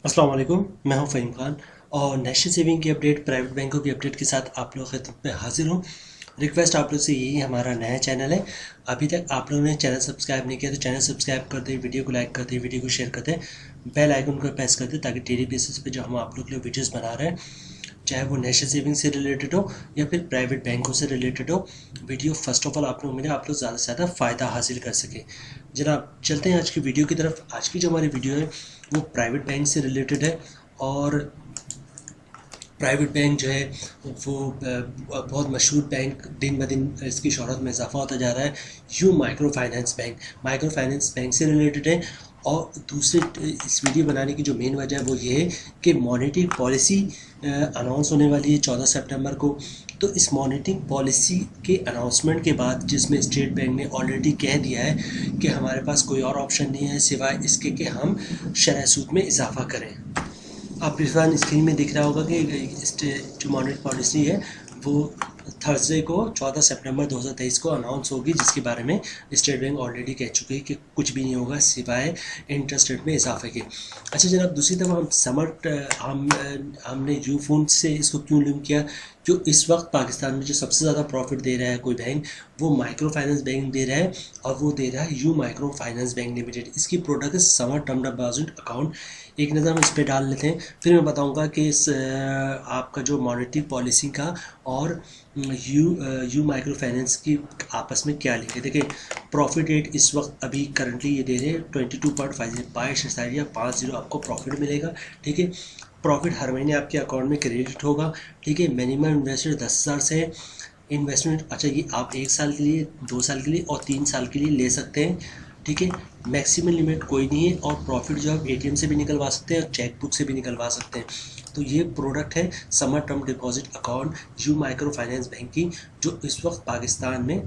अस्सलाम वालेकुम। मैं हूं फ़हीम खान और नेशनल सेविंग की अपडेट, प्राइवेट बैंकों की अपडेट के साथ आप लोग की खिदमत में हाजिर हूं। रिक्वेस्ट आप लोग से यही, हमारा नया चैनल है। अभी तक आप लोगों ने चैनल सब्सक्राइब नहीं किया तो चैनल सब्सक्राइब कर दें, वीडियो को लाइक कर दें, वीडियो को शेयर कर दें, बेल आइकन को प्रेस कर दें ताकि डेली बेसिस पे जो हम आप लोग के लिए वीडियोज़ बना रहे हैं, चाहे वो नेशनल सेविंग से रिलेटेड हो या फिर प्राइवेट बैंकों से रिलेटेड हो, वीडियो फर्स्ट ऑफ ऑल आप लोग मिले, आप लोग ज़्यादा से ज़्यादा फ़ायदा हासिल कर सकें। जनाब चलते हैं आज की वीडियो की तरफ। आज की जो हमारी वीडियो है वो प्राइवेट बैंक से रिलेटेड है और प्राइवेट बैंक जो है वो बहुत मशहूर बैंक, दिन ब दिन इसकी शोहरत में इजाफा होता जा रहा है। You micro finance bank micro finance bank से रिलेटेड है। और दूसरे इस वीडियो बनाने की जो मेन वजह है वो ये है कि मॉनेटरी पॉलिसी अनाउंस होने वाली है 14 सितंबर को। तो इस मॉनेटरी पॉलिसी के अनाउंसमेंट के बाद, जिसमें स्टेट बैंक ने ऑलरेडी कह दिया है कि हमारे पास कोई और ऑप्शन नहीं है सिवाय इसके कि हम शरह सूद में इजाफा करें। आप इस बार स्क्रीन में दिख रहा होगा कि जो मॉनेटरी पॉलिसी है वो थर्सडे को 14 सितंबर 2023 को अनाउंस होगी, जिसके बारे में स्टेट बैंक ऑलरेडी कह चुकी है कि कुछ भी नहीं होगा सिवाय इंटरेस्ट रेट में इजाफे के। अच्छा जनाब, दूसरी तरफ हमने यू फोन से इसको क्यों लिंक किया? जो इस वक्त पाकिस्तान में जो सबसे ज़्यादा प्रॉफिट दे रहा है कोई बैंक, वो माइक्रो फाइनेंस बैंक दे रहा है और वो दे रहा है you micro finance bank limited. इसकी प्रोडक्ट है समर टर्म डिपॉजिट अकाउंट। एक नज़र हम इस पर डाल लेते हैं, फिर मैं बताऊंगा कि इस आपका जो मॉनेटरी पॉलिसी का और यू माइक्रो फाइनेंस की आपस में क्या लिंक है। देखिए प्रॉफिट रेट इस वक्त अभी करंटली ये दे रहे हैं 22.50 आपको प्रॉफिट मिलेगा। ठीक है, प्रॉफिट हर महीने आपके अकाउंट में क्रेडिट होगा। ठीक है, मिनिमम इन्वेस्टमेंट 10,000 से है। इन्वेस्टमेंट अच्छा ये आप 1 साल के लिए, 2 साल के लिए और 3 साल के लिए ले सकते हैं। ठीक है, मैक्सिमम लिमिट कोई नहीं है और प्रॉफिट जो आप एटीएम से भी निकलवा सकते हैं और चेक बुक से भी निकलवा सकते हैं। तो ये प्रोडक्ट है summer term deposit account you micro finance bank की, जो इस वक्त पाकिस्तान में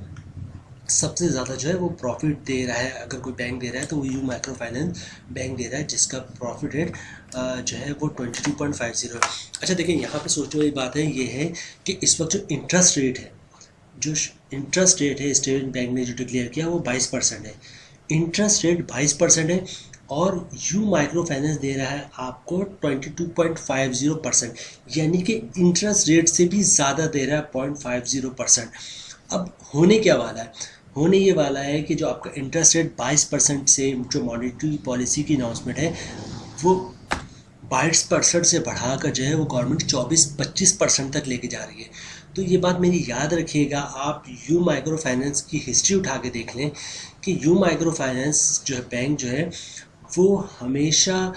सबसे ज़्यादा जो है वो प्रॉफिट दे रहा है। अगर कोई बैंक दे रहा है तो वो यू माइक्रो फाइनेंस बैंक दे रहा है, जिसका प्रॉफिट रेट जो है वो 22.50 है। अच्छा देखिए, यहाँ पे सोचने वाली बात है ये है कि इस वक्त जो इंटरेस्ट रेट है, स्टेट बैंक ने जो डिक्लेयर किया वो 22% है। इंटरेस्ट रेट 22% है और यू माइक्रो फाइनेंस दे रहा है आपको 22.50%, यानी कि इंटरेस्ट रेट से भी ज़्यादा दे रहा है 0.50%। अब होने क्या वाला है? होने ये वाला है कि जो आपका इंटरेस्ट रेट 22% से जो मॉनेटरी पॉलिसी की अनाउंसमेंट है वो 22% से बढ़ाकर जो है वो गवर्नमेंट 24-25% तक लेके जा रही है। तो ये बात मेरी याद रखिएगा, आप यू माइक्रो फाइनेंस की हिस्ट्री उठा के देख लें कि यू माइक्रो फाइनेंस जो है बैंक जो है वो हमेशा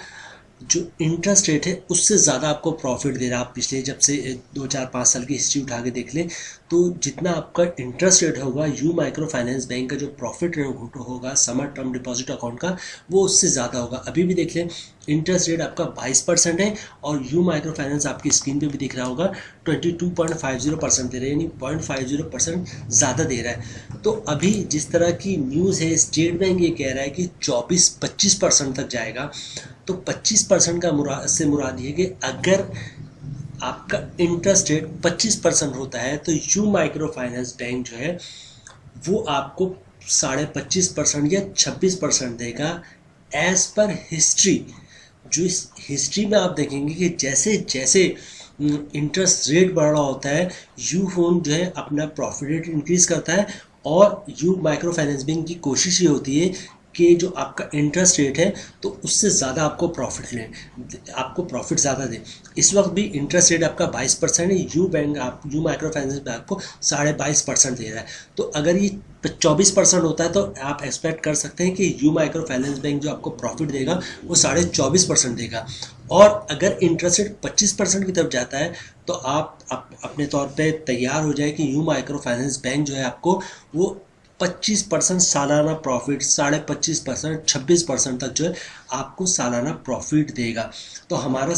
जो इंटरेस्ट रेट है उससे ज़्यादा आपको प्रॉफिट दे रहा है। आप पिछले जब से 2 4 5 साल की हिस्ट्री उठा के देख लें तो जितना आपका इंटरेस्ट रेट होगा यू माइक्रो फाइनेंस बैंक का जो प्रॉफिट रेट होगा समर टर्म डिपॉजिट अकाउंट का, वो उससे ज़्यादा होगा। अभी भी देख लें, इंटरेस्ट रेट आपका 22% है और यू माइक्रो फाइनेंस आपकी स्क्रीन पे भी दिख रहा होगा 22.50% दे रहा है, यानी 0.50% ज़्यादा दे रहा है। तो अभी जिस तरह की न्यूज़ है, स्टेट बैंक ये कह रहा है कि 24-25% तक जाएगा। तो 25% का से मुराद ये कि अगर आपका इंटरेस्ट रेट 25% होता है तो यू माइक्रो फाइनेंस बैंक जो है वो आपको 25.5% या 26% देगा एज पर हिस्ट्री। जो इस हिस्ट्री में आप देखेंगे कि जैसे जैसे इंटरेस्ट रेट बढ़ रहा होता है, यू फोन जो है अपना प्रॉफिट रेट इंक्रीज करता है और यू माइक्रो फाइनेंस बैंक की कोशिश ये होती है कि जो आपका इंटरेस्ट रेट है तो उससे ज़्यादा आपको प्रॉफिट लें, आपको प्रॉफिट ज़्यादा दें। इस वक्त भी इंटरेस्ट रेट आपका 22% है, यू माइक्रो फाइनेंस बैंक आपको 22.5% दे रहा है। तो अगर ये 24% होता है तो आप एक्सपेक्ट कर सकते हैं कि यू माइक्रो फाइनेंस बैंक जो आपको प्रॉफिट देगा वो 24.5% देगा। और अगर इंटरेस्ट रेट 25% की तरफ जाता है तो आप अपने तौर पे तैयार हो जाए कि यू माइक्रो फाइनेंस बैंक जो है आपको वो 25% सालाना प्रॉफिट, 25.5%, 26% तक जो है आपको सालाना प्रॉफिट देगा। तो हमारी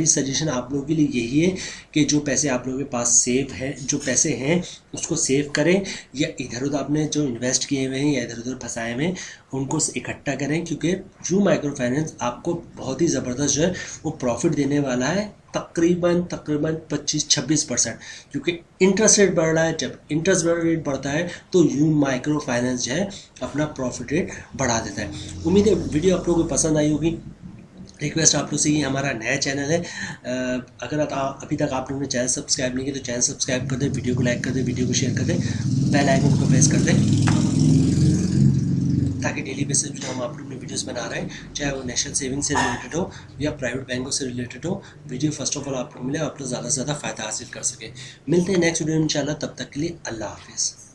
सजेशन आप लोगों के लिए यही है कि जो पैसे आप लोगों के पास सेव है, जो पैसे हैं उसको सेव करें या इधर उधर आपने जो इन्वेस्ट किए हुए हैं या इधर उधर फंसाए हुए हैं उनको इकट्ठा करें, क्योंकि यू माइक्रो फाइनेंस आपको बहुत ही ज़बरदस्त जो है वो प्रॉफिट देने वाला है, तकरीबन 25-26%। क्योंकि इंटरेस्ट रेट बढ़ रहा है, जब इंटरेस्ट रेट बढ़ता है तो यू माइक्रो फाइनेंस जो है अपना प्रॉफिट रेट बढ़ा देता है। उम्मीद है वीडियो आप लोगों को पसंद आई होगी। रिक्वेस्ट आप लोग से ही, हमारा नया चैनल है, अगर अभी तक आप लोगों ने चैनल सब्सक्राइब नहीं किया तो चैनल सब्सक्राइब कर दें, वीडियो को लाइक कर दें, वीडियो को शेयर कर दें, बेल आइकन को प्रेस कर दें, ताकि डेली बेसिस पे जो हम आप लोग ने वीडियोस बना रहे हैं, चाहे वो नेशनल सेविंग से रिलेटेड हो या प्राइवेट बैंकों से रिलेटेड हो, वीडियो फर्स्ट ऑफ ऑल आप लोग मिले, आप लोग ज़्यादा से ज़्यादा फ़ायदा हासिल कर सकें। मिलते हैं नेक्स्ट वीडियो में इंशाल्लाह, तब तक के लिए अल्लाह हाफिज़।